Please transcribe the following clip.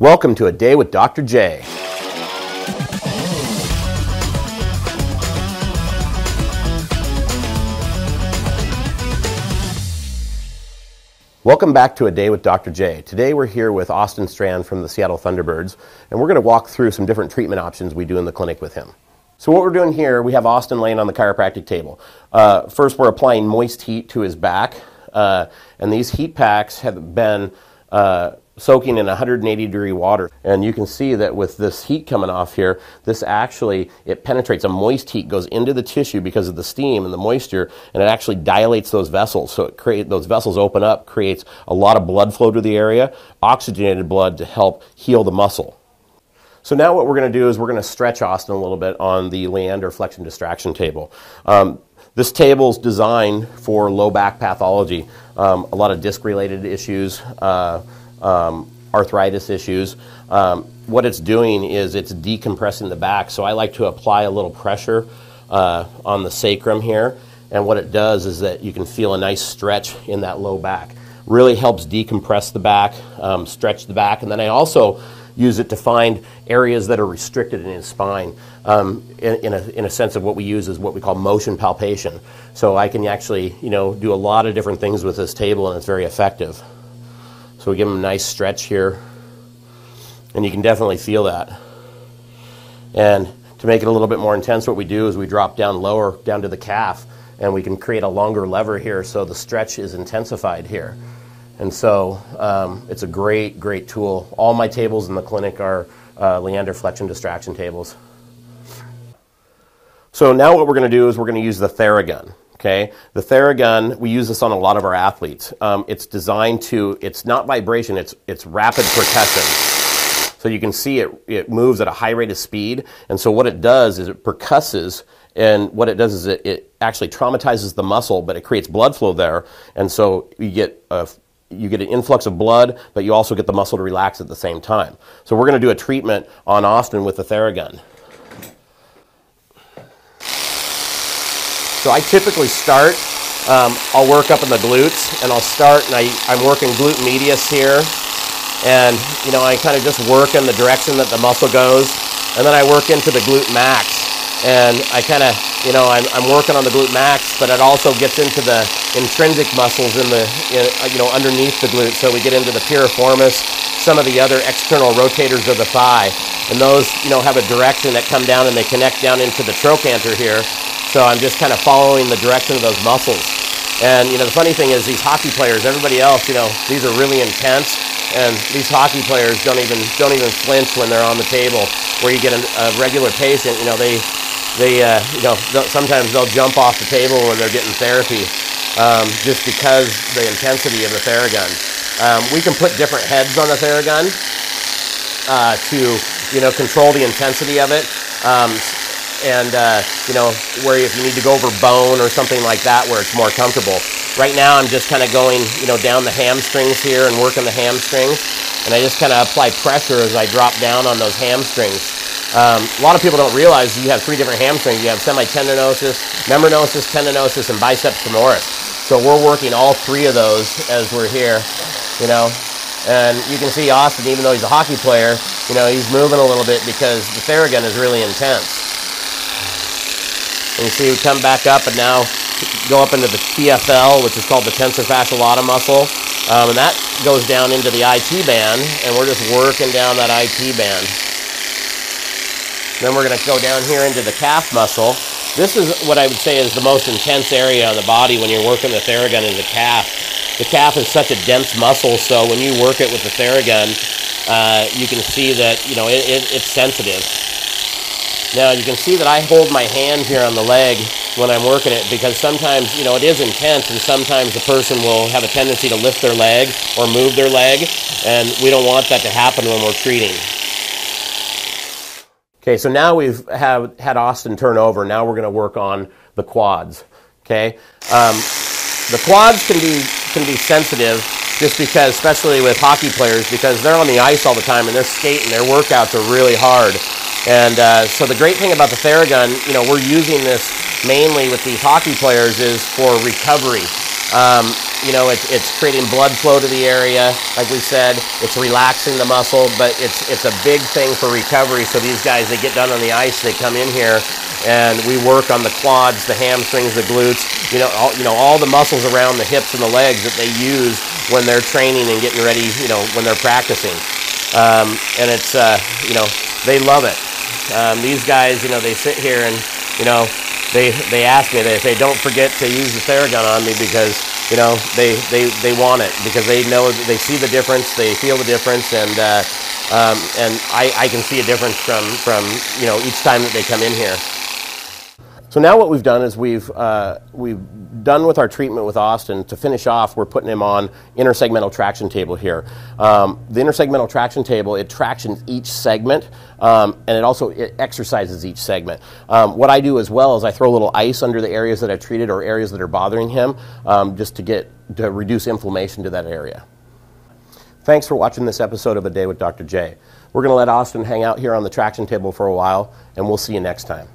Welcome to A Day with Dr. J. Welcome back to A Day with Dr. J. Today we're here with Austin Strand from the Seattle Thunderbirds, and we're going to walk through some different treatment options we do in the clinic with him. So what we're doing here, we have Austin laying on the chiropractic table. First, we're applying moist heat to his back, and these heat packs have been soaking in 180-degree water. And you can see that with this heat coming off here, this actually, it penetrates. A moist heat goes into the tissue because of the steam and the moisture, and it actually dilates those vessels. So those vessels open up, creates a lot of blood flow to the area, oxygenated blood to help heal the muscle. So now what we're going to do is we're going to stretch Austin a little bit on the Leander flexion distraction table. This table is designed for low back pathology, a lot of disc-related issues, arthritis issues. What it's doing is it's decompressing the back. So I like to apply a little pressure on the sacrum here. And what it does is that you can feel a nice stretch in that low back. Really helps decompress the back, stretch the back. And then I also use it to find areas that are restricted in his spine. In a sense of what we use is what we call motion palpation. So I can actually, do a lot of different things with this table, and it's very effective. So we give him a nice stretch here, and you can definitely feel that. And to make it a little bit more intense, what we do is we drop down lower, down to the calf, and we can create a longer lever here so the stretch is intensified here. And so it's a great, great tool. All my tables in the clinic are Leander flexion distraction tables. So now what we're going to do is we're going to use the Theragun. Okay, the Theragun, we use this on a lot of our athletes. It's designed to, it's not vibration, it's rapid percussion. So you can see it moves at a high rate of speed. And so what it does is it percusses, and what it does is it actually traumatizes the muscle, but it creates blood flow there. And so you get an influx of blood, but you also get the muscle to relax at the same time. So we're going to do a treatment on Austin with the Theragun. So I typically start, I'll work up in the glutes, and I'll start, and I'm working glute medius here, and I kind of just work in the direction that the muscle goes, and then I work into the glute max, and I kind of, I'm working on the glute max, but it also gets into the intrinsic muscles underneath the glute, so we get into the piriformis, some of the other external rotators of the thigh, and those, have a direction that come down and they connect down into the trochanter here. So I'm just kind of following the direction of those muscles. And the funny thing is these hockey players, everybody else, these are really intense, and these hockey players don't even flinch when they're on the table. Where you get a regular patient, sometimes they'll jump off the table when they're getting therapy, just because the intensity of the Theragun. We can put different heads on the Theragun to control the intensity of it. Where if you need to go over bone or something like that where it's more comfortable. Right now I'm just kind of going, down the hamstrings here and working the hamstrings, and I just kind of apply pressure as I drop down on those hamstrings. A lot of people don't realize you have three different hamstrings. You have semitendinosus, membranosus, tendinosus, and biceps femoris. So we're working all three of those as we're here, And you can see Austin, even though he's a hockey player, he's moving a little bit because the Theragun is really intense. And you see we come back up and now go up into the TFL, which is called the tensor fascial lata muscle. And that goes down into the IT band, and we're just working down that IT band. Then we're going to go down here into the calf muscle. This is what I would say is the most intense area on the body when you're working the Theragun is the calf. The calf is such a dense muscle, so when you work it with the Theragun, you can see that it's sensitive. Now you can see that I hold my hand here on the leg when I'm working it, because sometimes it is intense, and sometimes the person will have a tendency to lift their leg or move their leg, and we don't want that to happen when we're treating. Okay, so now we've had Austin turn over. Now we're going to work on the quads. Okay, the quads can be sensitive just because, especially with hockey players, because they're on the ice all the time and they're skating. Their workouts are really hard. And so the great thing about the Theragun, we're using this mainly with these hockey players is for recovery. you know, it's creating blood flow to the area. Like we said, it's relaxing the muscle, but it's a big thing for recovery. So these guys, they get done on the ice, they come in here, and we work on the quads, the hamstrings, the glutes, all the muscles around the hips and the legs that they use when they're training and getting ready, when they're practicing. And it's, they love it. These guys, they sit here and, they ask me, they say, don't forget to use the Theragun on me, because, they want it, because they know, they see the difference, they feel the difference, and I can see a difference from each time that they come in here. So now what we've done is we've done with our treatment with Austin. To finish off, we're putting him on intersegmental traction table here. The intersegmental traction table, it tractions each segment, and it exercises each segment. What I do as well is I throw a little ice under the areas that I treated or areas that are bothering him, just to reduce inflammation to that area. Thanks for watching this episode of A Day with Dr. J. We're going to let Austin hang out here on the traction table for a while, and we'll see you next time.